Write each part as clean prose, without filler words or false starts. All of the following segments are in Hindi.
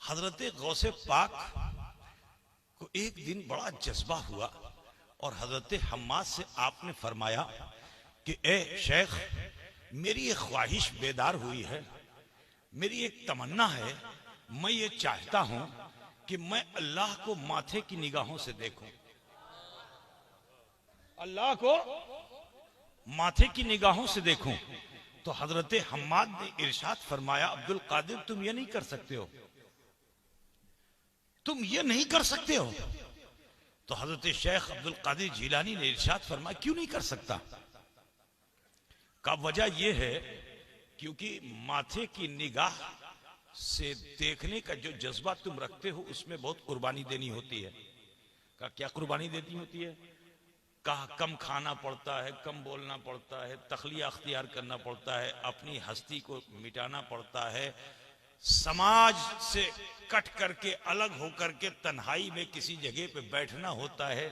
हजरत गौसे पाक को एक दिन बड़ा जज्बा हुआ और हजरत हम्माद से आपने फरमाया कि ए शेख, मेरी एक ख्वाहिश बेदार हुई है, मेरी एक तमन्ना है, मैं ये चाहता हूं कि मैं अल्लाह को माथे की निगाहों से देखूं, अल्लाह को माथे की निगाहों से देखूं। तो हजरत हम्माद ने इरशाद फरमाया, अब्दुल कादिर तुम ये नहीं कर सकते हो, तुम ये नहीं कर सकते हो। तो हजरत शेख अब्दुल कादिर जिलानी ने इरशाद फरमाया, क्यों नहीं कर सकता? का वजह यह है क्योंकि माथे की निगाह से देखने का जो जज्बा तुम रखते हो उसमें बहुत कुर्बानी देनी होती है। का क्या कुर्बानी देनी होती है? कहा कम खाना पड़ता है, कम बोलना पड़ता है, तखलिया अख्तियार करना पड़ता है, अपनी हस्ती को मिटाना पड़ता है, समाज से कट करके अलग होकर के तन्हाई में किसी जगह पे बैठना होता है।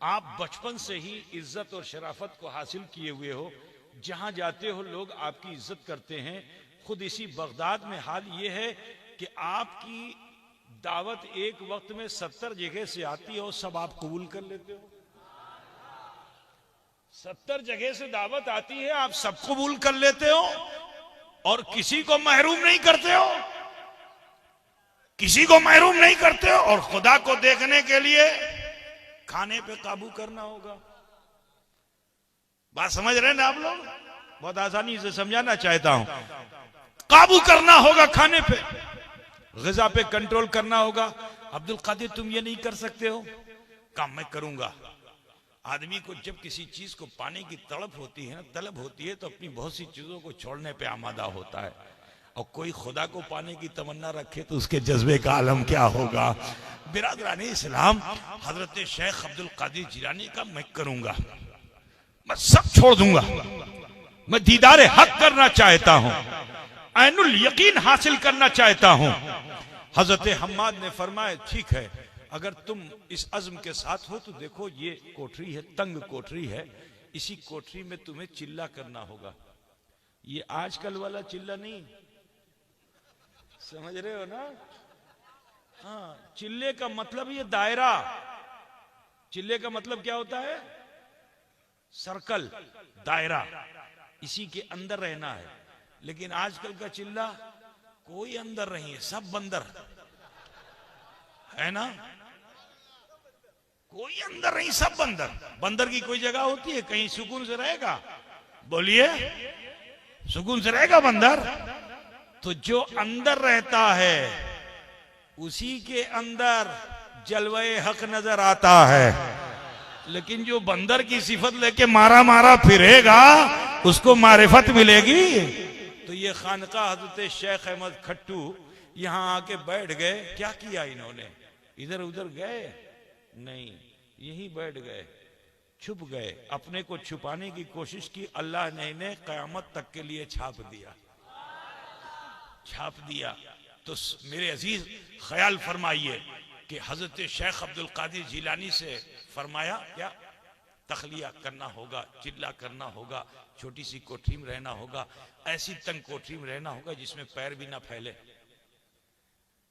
आप बचपन से ही इज्जत और शराफत को हासिल किए हुए हो, जहां जाते हो लोग आपकी इज्जत करते हैं। खुद इसी बगदाद में हाल ये है कि आपकी दावत एक वक्त में 70 जगह से आती है और सब आप कबूल कर लेते हो। 70 जगह से दावत आती है, आप सब कबूल कर लेते हो और किसी को महरूम नहीं करते हो, किसी को महरूम नहीं करते हो। और खुदा को देखने के लिए खाने पे काबू करना होगा। बात समझ रहे हैं ना आप लोग? बहुत आसानी से समझाना चाहता हूं। काबू करना होगा खाने पे, ग़िज़ा पे कंट्रोल करना होगा। अब्दुल कादिर तुम ये नहीं कर सकते हो? काम मैं करूंगा। आदमी को जब किसी चीज को पाने की तड़प होती है ना, तलब होती है, तो अपनी बहुत सी चीजों को छोड़ने पे आमादा होता है। और कोई खुदा को पाने की तमन्ना रखे तो उसके जज्बे का आलम क्या होगा। बिरादरान इस्लाम, हजरत शेख अब्दुल कादिर जिलानी का मैं करूंगा, मैं सब छोड़ दूंगा, मैं दीदारे हक करना चाहता हूं, ऐनुल यकीन हासिल करना चाहता हूं। हजरत हम्माद ने फरमाया, ठीक है, अगर तुम इस अज़्म के साथ हो तो देखो ये कोठरी है, तंग कोठरी है, इसी कोठरी में तुम्हें चिल्ला करना होगा। ये आजकल वाला चिल्ला नहीं, समझ रहे हो ना? हाँ, चिल्ले का मतलब ये दायरा, चिल्ले का मतलब क्या होता है? सर्कल, दायरा, इसी के अंदर रहना है। लेकिन आजकल का चिल्ला कोई अंदर नहीं है, सब बंदर है ना, कोई अंदर नहीं, सब बंदर। बंदर की कोई जगह होती है कहीं सुकून से रहेगा? बोलिए, सुकून से रहेगा बंदर? तो जो अंदर रहता है उसी के अंदर जलवे हक नजर आता है। लेकिन जो बंदर की सिफत लेके मारा मारा फिरेगा उसको मारिफत मिलेगी। तो ये खानका हजरत शेख अहमद खट्टू यहां आके बैठ गए। क्या किया इन्होंने? इधर उधर गए नहीं, यहीं बैठ गए, छुप गए, अपने को छुपाने की कोशिश की। अल्लाह ने इन्हें कयामत तक के लिए छाप दिया, छाप दिया। तो मेरे अजीज ख्याल फरमाइए कि हजरत शेख अब्दुल कादिर जिलानी से फरमाया क्या? तखलिया करना होगा, चिल्ला करना होगा, छोटी सी कोठरी में रहना होगा, ऐसी तंग कोठरी में रहना होगा जिसमें पैर भी ना फैले,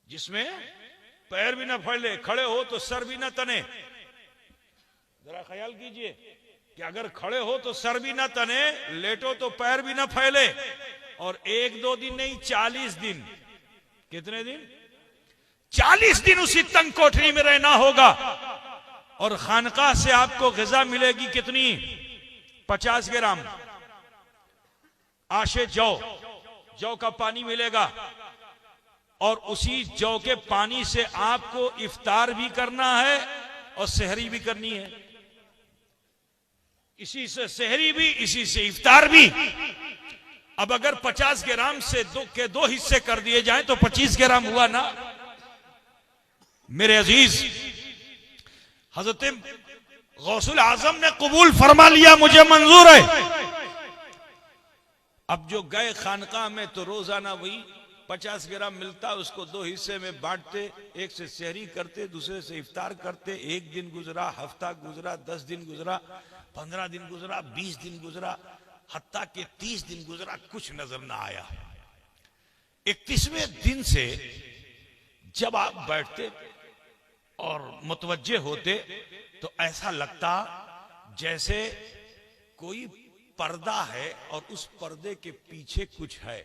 जिसमें पैर भी ना फैले, खड़े हो तो सर भी ना तने। जरा ख्याल कीजिए कि अगर खड़े हो तो सर भी ना तने, लेटो तो पैर भी ना फैले। और 1-2 दिन नहीं, 40 दिन। कितने दिन? 40 दिन उसी तंग कोठरी में रहना होगा। और खानका से आपको ग़िज़ा मिलेगी कितनी? 50 ग्राम आशे जौ, जौ का पानी मिलेगा। और उसी जौ के पानी से आपको इफ्तार भी करना है और सहरी भी करनी है। इसी से सहरी भी, इसी से इफ्तार भी। अब अगर 50 ग्राम से दो हिस्से कर दिए जाएं तो 25 ग्राम हुआ ना। मेरे अजीज, हजरत गौसुल आजम ने कबूल फरमा लिया, मुझे मंजूर है। अब जो गए खानका में तो रोजाना वही 50 ग्राम मिलता, उसको 2 हिस्से में बांटते, एक से सहरी करते, दूसरे से इफ्तार करते। 1 दिन गुजरा, हफ्ता गुजरा, 10 दिन गुजरा, 15 दिन गुजरा, 20 दिन गुजरा, हत्ता के 30 दिन गुजरा, कुछ नजर ना आया। 31वें दिन से जब आप बैठते और मुतवज्जे होते तो ऐसा लगता जैसे कोई पर्दा है और उस पर्दे के पीछे कुछ है।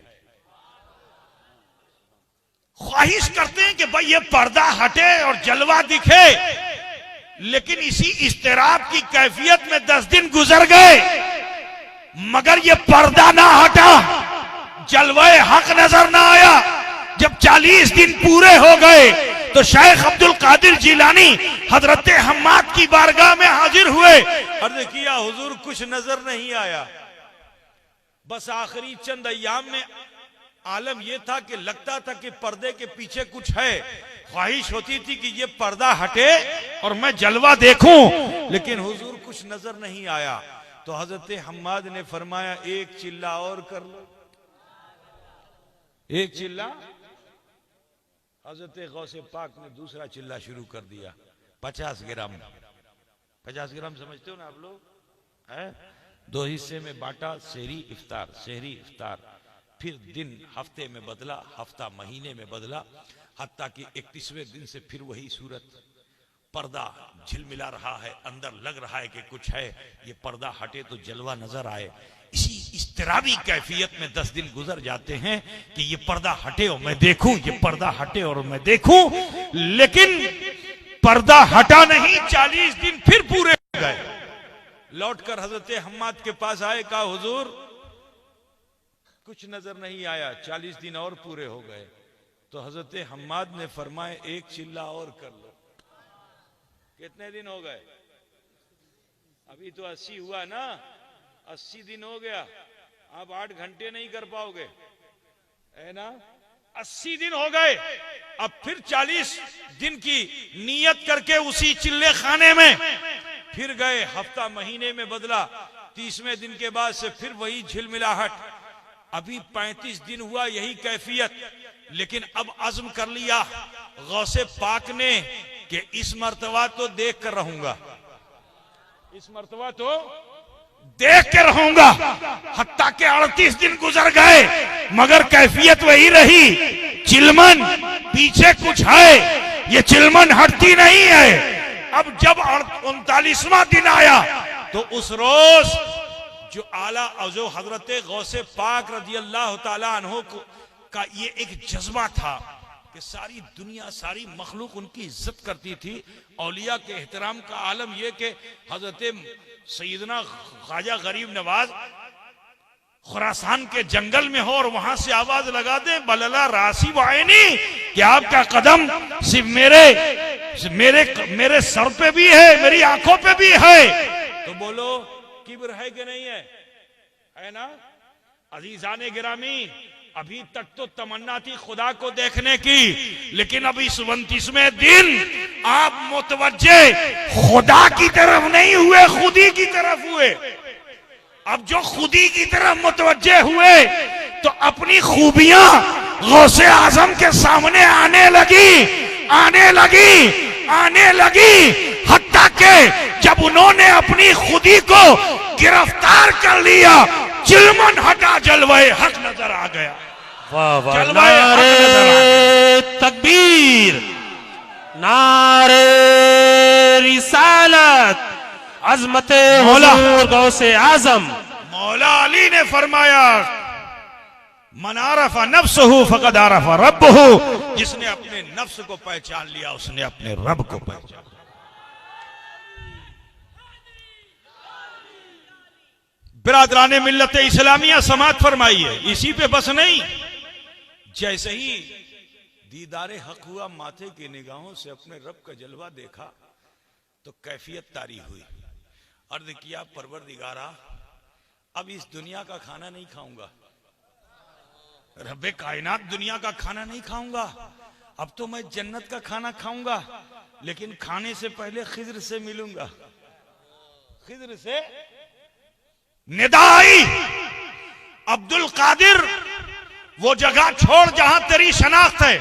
ख्वाहिश करते हैं कि भाई ये पर्दा हटे और जलवा दिखे, लेकिन इसी इस्तिराब की कैफियत में 10 दिन गुजर गए मगर ये पर्दा ना हटा, जलवाए हक नजर ना आया। जब 40 दिन पूरे हो गए तो शेख अब्दुल कादिर जिलानी हजरत हम्माद की बारगाह में हाजिर हुए। अर्ज किया हुजूर कुछ नजर नहीं आया। बस आखिरी चंद अय्याम में आलम यह था कि लगता था कि पर्दे के पीछे कुछ है। ख्वाहिश होती थी कि ये पर्दा हटे और मैं जलवा देखूं, लेकिन हुजूर कुछ नजर नहीं आया। तो हजरत हम्माद ने फरमाया एक चिल्ला और कर लो, एक चिल्ला। हजरत गौसे पाक ने दूसरा चिल्ला शुरू कर दिया। 50 ग्राम, 50 ग्राम समझते हो ना आप लोग, है 2 हिस्से में बांटा, शहरी इफ्तार, शहरी इफ्तार। फिर दिन हफ्ते में बदला, हफ्ता महीने में बदला, हत्ता कि 31वें दिन से फिर वही सूरत। पर्दा झिलमिला रहा है, अंदर लग रहा है कि कुछ है, ये पर्दा हटे तो जलवा नजर आए। इसी इस्तिराबी कैफियत में 10 दिन गुजर जाते हैं कि ये पर्दा हटे और मैं देखूं, ये पर्दा हटे और मैं देखूं, लेकिन पर्दा हटा नहीं। 40 दिन फिर पूरे हो गए। लौटकर हजरत हम्माद के पास आए, कहा हुजूर कुछ नजर नहीं आया। 40 दिन और पूरे हो गए। तो हजरत हम्माद ने फरमाए एक चिल्ला और कर लो। कितने दिन हो गए? अभी तो 80 हुआ ना, 80 दिन हो गया। आप 8 घंटे नहीं कर पाओगे, है ना? 80 दिन हो गए। अब फिर 40 दिन की नियत करके उसी चिल्ले खाने में फिर गए। हफ्ता महीने में बदला, 30वें दिन के बाद से फिर वही झिलमिलाहट। अभी 35 दिन हुआ यही कैफियत, लेकिन अब अज़्म कर लिया गौसे पाक ने कि इस मर्तबा तो देख कर रहूंगा, इस मर्तबा तो देख के रहूंगा। हत्ता के 38 दिन गुजर गए मगर कैफियत वही रही। चिलमन पीछे कुछ है, ये चिलमन हटती नहीं है। अब जब 39वां दिन आया तो उस रोज जो आला जो हजरत गौसे पाक रजी अल्लाह ताला अन्हो का ये एक जज्बा था कि सारी दुनिया, सारी मखलूक उनकी इज्जत करती थी। औलिया के एहतराम का आलम यह कि हजरत सैयदना ख्वाजा गरीब नवाज खुरासान के जंगल में हो और वहां से आवाज लगा दे बलला रासी वायनी कि आपका कदम सिर्फ मेरे सर पे भी है, मेरी आंखों पे भी है। तो बोलो किब्र है कि नहीं है ना? अजीजाने गिरामी, अभी तक तो तमन्ना थी खुदा को देखने की, लेकिन अब इस 29वें दिन आप मुतवज्जे खुदा की तरफ नहीं हुए, खुदी की तरफ हुए। अब जो खुदी की तरफ मुतवज्जे हुए तो अपनी खूबियां गौसे आजम के सामने आने लगी। हत्ता के जब उन्होंने अपनी खुदी को गिरफ्तार कर लिया, चिलमन हटा, जलवाए हक नजर आ गया। वाह वाह, नारे तकबीर, नारे रिसालत, अजमत हुजूर गौसे आजम। मौला अली ने फरमाया मन आरफा नफ्सहु फकद आरफा रब्बहु, जिसने अपने नफ्स को पहचान लिया उसने अपने रब को पहचान। बिरादराने मिल्लत इस्लामिया समात फरमाई है। इसी पे बस नहीं, जैसे ही दीदारे हक हुआ, माथे की निगाहों से अपने रब का जलवा देखा तो कैफियत तारी हुई। अर्ज किया परवरदिगारा अब इस दुनिया का खाना नहीं खाऊंगा, रब्बे कायनात दुनिया का खाना नहीं खाऊंगा, अब तो मैं जन्नत का खाना खाऊंगा, लेकिन खाने से पहले खिज्र से मिलूंगा। खिज्र से निदा आई, अब्दुल कादिर वो जगह छोड़ जहां तेरी शनाख्त है,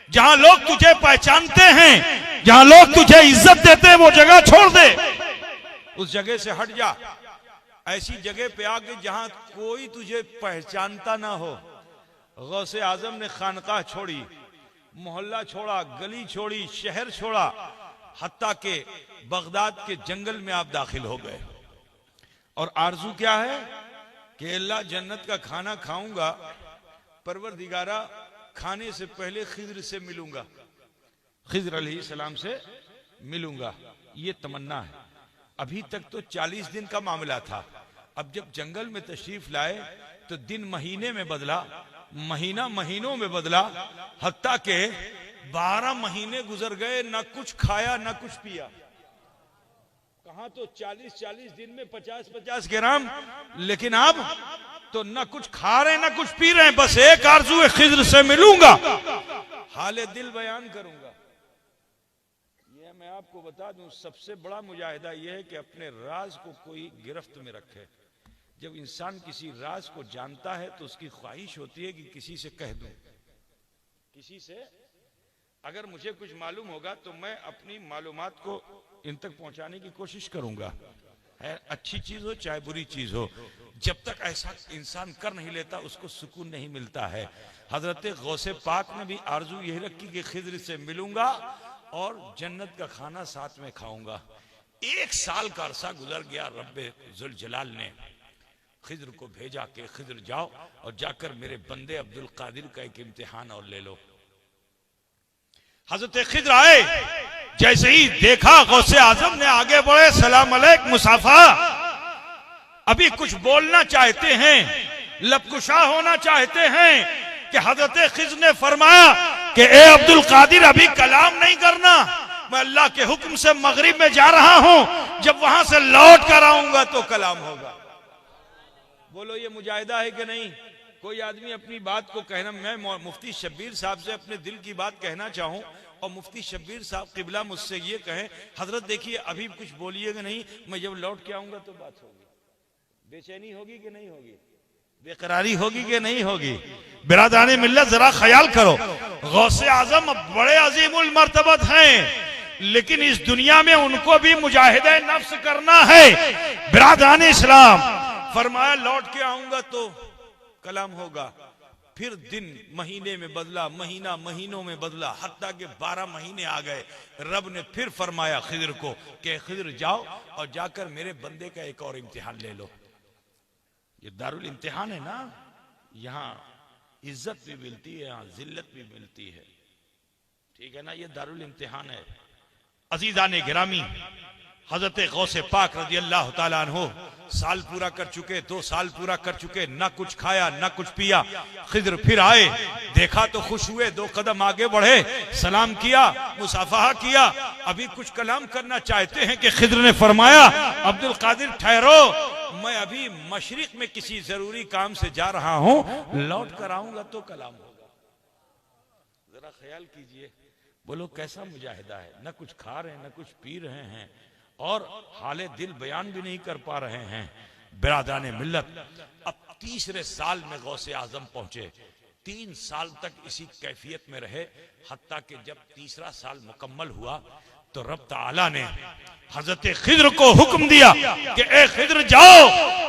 जहां लोग तुझे पहचानते हैं, जहां लोग तुझे इज्जत देते हैं, वो जगह छोड़ दे, उस जगह से हट जा। ऐसी जगह पे आके जहां कोई तुझे पहचानता ना हो। गौसे आजम ने खानकाह छोड़ी, मोहल्ला छोड़ा, गली छोड़ी, शहर छोड़ा, हत्ता के बगदाद के जंगल में आप दाखिल हो गए। और आरजू क्या है कि अल्लाह जन्नत का खाना खाऊंगा, परवरदिगारा खाने से पहले खिज्र से मिलूंगा, खिज्र अलैहिस्सलाम से मिलूंगा, ये तमन्ना है। अभी तक तो 40 दिन का मामला था। अब जब जंगल में तशरीफ लाए तो दिन महीने में बदला, महीना महीनों में बदला, हत्ता के 12 महीने गुजर गए, ना कुछ खाया ना कुछ पिया। कहां तो 40-40 दिन में 50-50 ग्राम, लेकिन अब तो ना कुछ खा रहे ना कुछ पी रहे हैं, बस एक आरज़ू है, खिज्र से मिलूंगा, हाले दिल बयान करूंगा। यह मैं आपको बता दूं, सबसे बड़ा मुजाहिदा यह है कि अपने राज को कोई गिरफ्त में रखे। जब इंसान किसी राज को जानता है तो उसकी ख्वाहिश होती है कि किसी से कह दूं, किसी से अगर मुझे कुछ मालूम होगा तो मैं अपनी मालूमात को इन तक पहुंचाने की कोशिश करूंगा, है अच्छी चीज हो चाहे बुरी चीज हो। जब तक ऐसा इंसान कर नहीं लेता उसको सुकून नहीं मिलता है। हजरत गौसे पाक ने भी आरजू यही रखी कि खिज्र से मिलूंगा और जन्नत का खाना साथ में खाऊंगा। 1 साल का अरसा गुजर गया। रब्बे जुल जलाल ने खिज्र को भेजा कि खिज्र जाओ और जाकर मेरे बंदे अब्दुल कादिर का एक इम्तिहान और ले लो। हजरत खिज्र आए, जैसे ही देखा गौसे आजम ने आगे बढ़े, सलाम अलैक मुसाफा। अभी कुछ बोलना चाहते हैं, लबकुशा होना चाहते हैं कि हजरत खिज्र ने फरमाया कि ए अब्दुल कादिर, अभी कलाम नहीं करना, मैं अल्लाह के हुक्म से मगरिब में जा रहा हूं, जब वहां से लौट कर आऊंगा तो कलाम होगा। बोलो ये मुजाहिदा है कि नहीं? कोई आदमी अपनी बात को कहना, मैं मुफ्ती शब्बीर साहब से अपने दिल की बात कहना चाहूं और मुफ्ती शब्बीर साहब किबला मुझसे ये कहें, हजरत देखिए अभी कुछ बोलिएगा नहीं, मैं जब लौट के आऊंगा तो बात होगी। बेचैनी होगी कि नहीं होगी? बेकरारी होगी कि नहीं होगी? बिरादराने मिल्लत जरा ख्याल करो, गौसे आजम बड़े अजीमुल मर्तबत हैं, लेकिन इस दुनिया में उनको भी मुजाहिदे नफ्स करना है। बिरादराने इस्लाम फरमाया लौट के आऊंगा तो कलाम होगा। फिर दिन महीने में बदला, महीना महीनों में बदला, हत्ता के 12 महीने आ गए। रब ने फिर फरमाया खिज्र को कि खिज्र जाओ और जाकर मेरे बंदे का एक और इम्तिहान ले लो। ये दारुल इम्तिहान है ना, यहाँ इज्जत भी मिलती है, यहाँ जिल्लत भी मिलती है, ठीक है ना, ये दारुल इम्तिहान है। अजीजाने गिरामी, हजरत गौसे पाक रजी अल्लाह ताला अन्हु साल पूरा कर चुके, 2 साल पूरा कर चुके, ना कुछ खाया ना कुछ पिया। खिज्र फिर आए, देखा तो खुश हुए, 2 कदम आगे बढ़े, सलाम किया, मुसाफहा किया, अभी कुछ कलाम करना चाहते हैं कि खिज्र ने फरमाया अब्दुल कादिर ठहरो, मैं अभी मशरिक में किसी जरूरी काम से जा रहा हूं, लौट कर आऊंगा तो कलाम होगा। जरा ख्याल कीजिए, बोलो कैसा मुजाहिदा है, ना कुछ खा रहे हैं ना कुछ पी रहे हैं और हाले दिल बयान भी नहीं कर पा रहे हैं। बिरादराने मिल्लत, अब 3रे साल में गौसे आजम पहुंचे। 3 साल तक इसी कैफियत में रहे, हत्ता कि जब 3रा साल मुकम्मल हुआ तो रब ताला ने हजरत खिज्र को हुक्म दिया कि ए खिज्र जाओ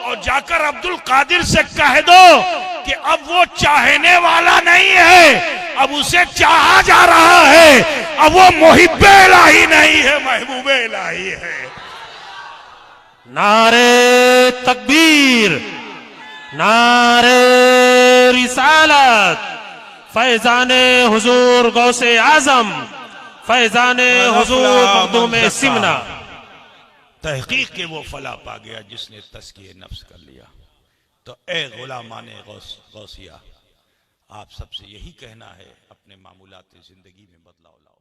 और जाकर अब्दुल कादिर से कह दो कि अब वो चाहने वाला नहीं है, अब उसे चाहा जा रहा है, अब वो मुहिब्बे इलाही नहीं है, महबूबे इलाही है। नारे तकबीर, नारे रिसालत, फैजाने हुजूर गौसे आजम, फैजाने हुजूर मखदूम सिमना। तहकीक के वो फला पा गया जिसने तस्किए नफ्स कर लिया। तो ए गुलामाने गौसिया, आप सबसे यही कहना है, अपने मामूलात जिंदगी में बदलाव लाओ।